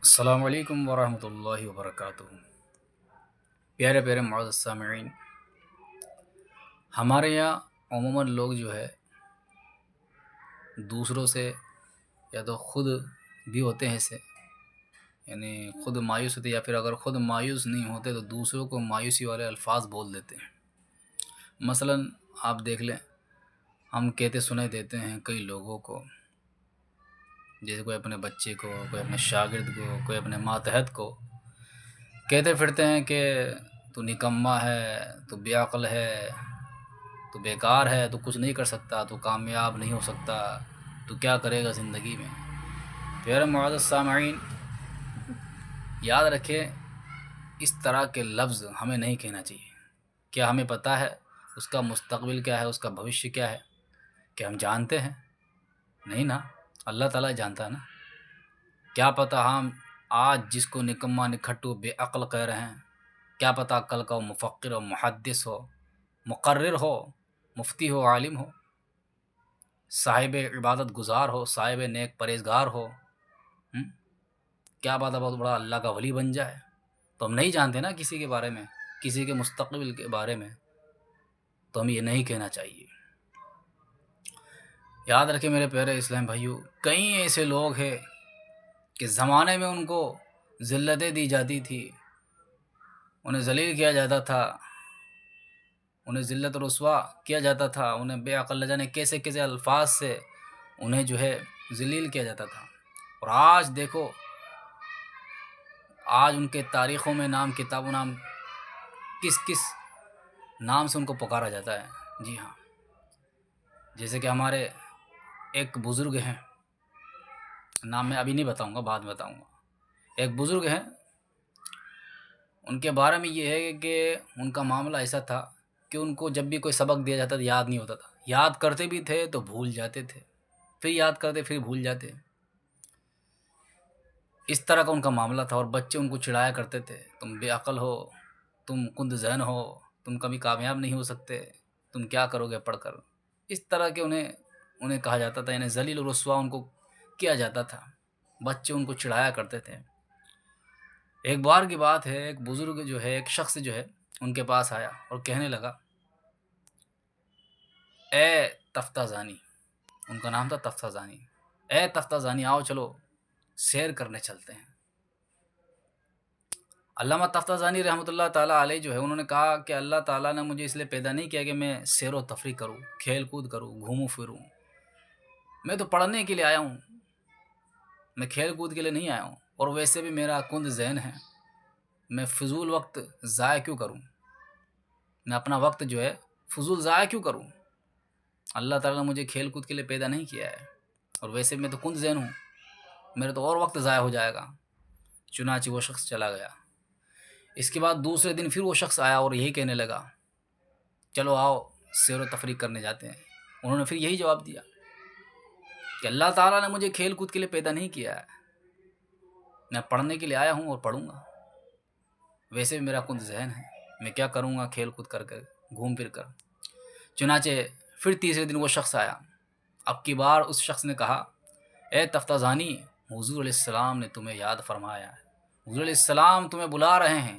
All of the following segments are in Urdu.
السلام علیکم ورحمۃ اللہ وبرکاتہ۔ پیارے پیارے معزز سامعین، ہمارے یہاں عموماً لوگ جو ہے دوسروں سے یا تو خود بھی ہوتے ہیں ایسے، یعنی خود مایوس ہوتے، یا پھر اگر خود مایوس نہیں ہوتے تو دوسروں کو مایوسی والے الفاظ بول دیتے ہیں۔ مثلاً آپ دیکھ لیں، ہم کہتے سنے دیتے ہیں کئی لوگوں کو، جیسے کوئی اپنے بچے کو، کوئی اپنے شاگرد کو، کوئی اپنے ماتحت کو کہتے پھرتے ہیں کہ تو نکما ہے، تو بے عقل ہے، تو بیکار ہے، تو کچھ نہیں کر سکتا، تو کامیاب نہیں ہو سکتا، تو کیا کرے گا زندگی میں۔ پیارے معزز سامعین، یاد رکھیں اس طرح کے لفظ ہمیں نہیں کہنا چاہیے۔ کیا ہمیں پتہ ہے اس کا مستقبل کیا ہے، اس کا بھوشیہ کیا ہے؟ کیا ہم جانتے ہیں؟ نہیں نا، اللہ تعالیٰ جانتا ہے نا۔ کیا پتہ ہم آج جس کو نکما نکھٹو بے عقل کہہ رہے ہیں، کیا پتہ کل کا وہ مفکر ہو، محدث ہو، مقرر ہو، مفتی ہو، عالم ہو، صاحب عبادت گزار ہو، صاحب نیک پرہیزگار ہو، کیا پتہ بہت بڑا اللہ کا ولی بن جائے۔ تو ہم نہیں جانتے نا کسی کے بارے میں، کسی کے مستقبل کے بارے میں، تو ہمیں یہ نہیں کہنا چاہیے۔ یاد رکھیں میرے پیارے اسلام بھائیو، کئی ایسے لوگ ہیں کہ زمانے میں ان کو ذلتیں دی جاتی تھی، انہیں ذلیل کیا جاتا تھا، انہیں ذلت و رسوا کیا جاتا تھا، انہیں بے عقل نہ جانے کیسے کیسے الفاظ سے انہیں جو ہے ذلیل کیا جاتا تھا۔ اور آج دیکھو، آج ان کے تاریخوں میں نام، کتاب و نام، کس کس نام سے ان کو پکارا جاتا ہے۔ جی ہاں، جیسے کہ ہمارے ایک بزرگ ہیں، نام میں ابھی نہیں بتاؤں گا، بعد میں بتاؤں گا۔ ایک بزرگ ہیں، ان کے بارے میں یہ ہے کہ ان کا معاملہ ایسا تھا کہ ان کو جب بھی کوئی سبق دیا جاتا تھا یاد نہیں ہوتا تھا، یاد کرتے بھی تھے تو بھول جاتے تھے، پھر یاد کرتے پھر بھول جاتے۔ اس طرح کا ان کا معاملہ تھا، اور بچے ان کو چڑھایا کرتے تھے، تم بے عقل ہو، تم کند ذہن ہو، تم کبھی کامیاب نہیں ہو سکتے، تم کیا کرو گے پڑھ کر۔ اس طرح کے انہیں کہا جاتا تھا، یعنی ذلیل و رسوا ان کو کیا جاتا تھا، بچے ان کو چڑھایا کرتے تھے۔ ایک بار کی بات ہے، ایک بزرگ جو ہے، ایک شخص جو ہے ان کے پاس آیا اور کہنے لگا، اے تفتہ زانی، ان کا نام تھا تفتہ زانی، اے تفتہ زانی، آؤ چلو سیر کرنے چلتے ہیں۔ علامہ تفتہ زانی رحمۃ اللہ تعالیٰ علیہ جو ہے، انہوں نے کہا کہ اللہ تعالیٰ نے مجھے اس لیے پیدا نہیں کیا کہ میں سیر و تفریح کروں، کھیل کود کروں، گھوموں پھروں، میں تو پڑھنے کے لیے آیا ہوں، میں کھیل کود کے لیے نہیں آیا ہوں، اور ویسے بھی میرا کند ذہن ہے، میں فضول وقت ضائع کیوں کروں، میں اپنا وقت جو ہے فضول ضائع کیوں کروں۔ اللہ تعالیٰ نے مجھے کھیل کود کے لیے پیدا نہیں کیا ہے، اور ویسے میں تو کند ذہن ہوں، میرا تو اور وقت ضائع ہو جائے گا۔ چنانچہ وہ شخص چلا گیا۔ اس کے بعد دوسرے دن پھر وہ شخص آیا اور یہی کہنے لگا، چلو آؤ سیر و تفریح کرنے جاتے ہیں۔ انہوں نے پھر یہی جواب دیا کہ اللہ تعالیٰ نے مجھے کھیل کود کے لیے پیدا نہیں کیا ہے، میں پڑھنے کے لیے آیا ہوں اور پڑھوں گا، ویسے بھی میرا کند ذہن ہے، میں کیا کروں گا کھیل کود کر کر، گھوم پھر کر۔ چنانچہ پھر تیسرے دن وہ شخص آیا۔ اب کی بار اس شخص نے کہا، اے تفتہ زانی، حضور علیہ السلام نے تمہیں یاد فرمایا ہے، حضور علیہ السلام تمہیں بلا رہے ہیں۔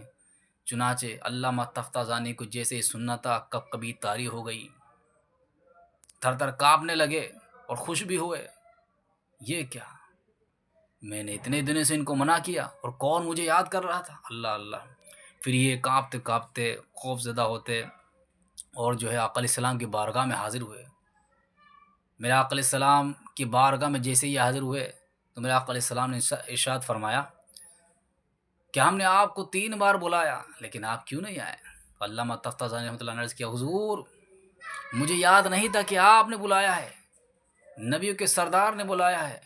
چنانچہ علامہ تفتہ زانی کو جیسے ہی سننا تھا کب کبھی طاری ہو گئی، تھر تھر کانپنے لگے اور خوش بھی ہوئے۔ یہ کیا، میں نے اتنے دنوں سے ان کو منع کیا اور کون مجھے یاد کر رہا تھا، اللہ اللہ۔ پھر یہ کانپتے کانپتے، خوف زدہ ہوتے، اور جو ہے آقا علیہ السلام کی بارگاہ میں حاضر ہوئے۔ میرے آقا علیہ السلام کی بارگاہ میں جیسے ہی حاضر ہوئے تو میرے آقا علیہ السلام نے ارشاد فرمایا کہ ہم نے آپ کو 3 بار بلایا لیکن آپ کیوں نہیں آئے؟ علامہ تفتہ زانی رحمۃ اللہ نے عرض کیا، حضور مجھے یاد نہیں تھا کہ آپ نے بلایا ہے، نبیوں کے سردار نے بلایا ہے،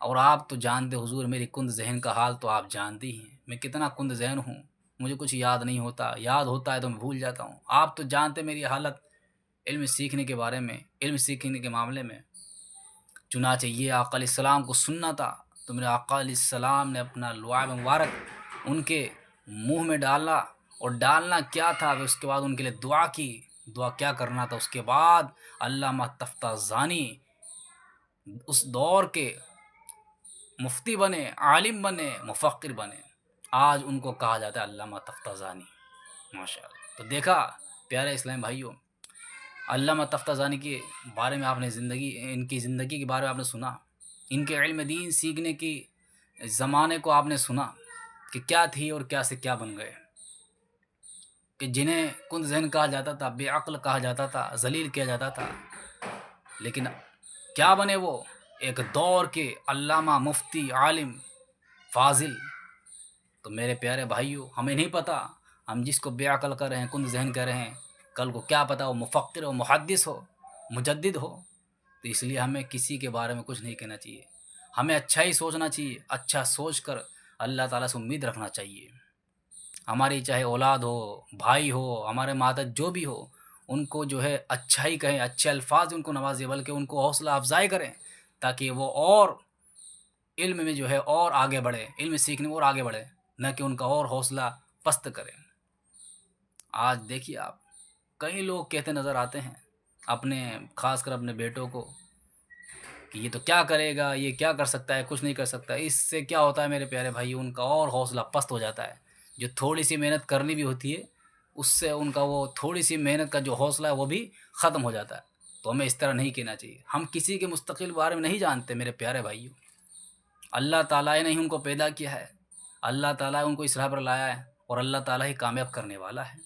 اور آپ تو جانتے حضور میری کند ذہن کا حال تو آپ جانتے ہی ہیں، میں کتنا کند ذہن ہوں، مجھے کچھ یاد نہیں ہوتا، یاد ہوتا ہے تو میں بھول جاتا ہوں، آپ تو جانتے میری حالت علم سیکھنے کے بارے میں، علم سیکھنے کے معاملے میں۔ چنانچہ یہ آقا علیہ السلام کو سننا تھا تو میرے آقا علیہ السلام نے اپنا لعاب مبارک ان کے منہ میں ڈالا، اور ڈالنا کیا تھا، اس کے بعد ان کے لیے دعا کی۔ دعا کیا کرنا تھا، اس کے بعد علامہ تفتہ زانی اس دور کے مفتی بنے، عالم بنے، مفکر بنے، آج ان کو کہا جاتا ہے علامہ تفتازانی، ماشاء اللہ۔ تو دیکھا پیارے اسلام بھائیوں، علامہ تفتازانی کے بارے میں آپ نے ان کی زندگی کے بارے میں آپ نے سنا، ان کے علم دین سیکھنے کی زمانے کو آپ نے سنا کہ کیا تھی اور کیا سے کیا بن گئے، کہ جنہیں کند ذہن کہا جاتا تھا، بے عقل کہا جاتا تھا، ذلیل کیا جاتا تھا، لیکن کیا بنے وہ ایک دور کے علامہ، مفتی، عالم، فاضل۔ تو میرے پیارے بھائیوں، ہمیں نہیں پتہ ہم جس کو بے عقل کر رہے ہیں، کند ذہن کر رہے ہیں، کل کو کیا پتہ وہ مفکر ہو، محدث ہو، مجدد ہو۔ تو اس لیے ہمیں کسی کے بارے میں کچھ نہیں کہنا چاہیے، ہمیں اچھا ہی سوچنا چاہیے، اچھا سوچ کر اللہ تعالیٰ سے امید رکھنا چاہیے۔ ہماری چاہے اولاد ہو، بھائی ہو، ہمارے ماتحت جو بھی ہو، ان کو جو ہے اچھا ہی کہیں، اچھے الفاظ ان کو نوازیں، بلکہ ان کو حوصلہ افزائی کریں، تاکہ وہ اور علم میں جو ہے اور آگے بڑھے، علم سیکھنے میں اور آگے بڑھے، نہ کہ ان کا اور حوصلہ پست کریں۔ آج دیکھیے آپ، کئی لوگ کہتے نظر آتے ہیں اپنے، خاص کر اپنے بیٹوں کو، کہ یہ تو کیا کرے گا، یہ کیا کر سکتا ہے، کچھ نہیں کر سکتا۔ اس سے کیا ہوتا ہے میرے پیارے بھائی، ان کا اور حوصلہ پست ہو جاتا ہے۔ جو تھوڑی سی محنت کرنی بھی ہوتی ہے، اس سے ان کا وہ تھوڑی سی محنت کا جو حوصلہ ہے وہ بھی ختم ہو جاتا ہے۔ تو ہمیں اس طرح نہیں کہنا چاہیے۔ ہم کسی کے مستقل بارے میں نہیں جانتے میرے پیارے بھائیوں، اللہ تعالیٰ نے ہی ان کو پیدا کیا ہے، اللہ تعالیٰ ان کو اس راہ پر لایا ہے، اور اللہ تعالیٰ ہی کامیاب کرنے والا ہے۔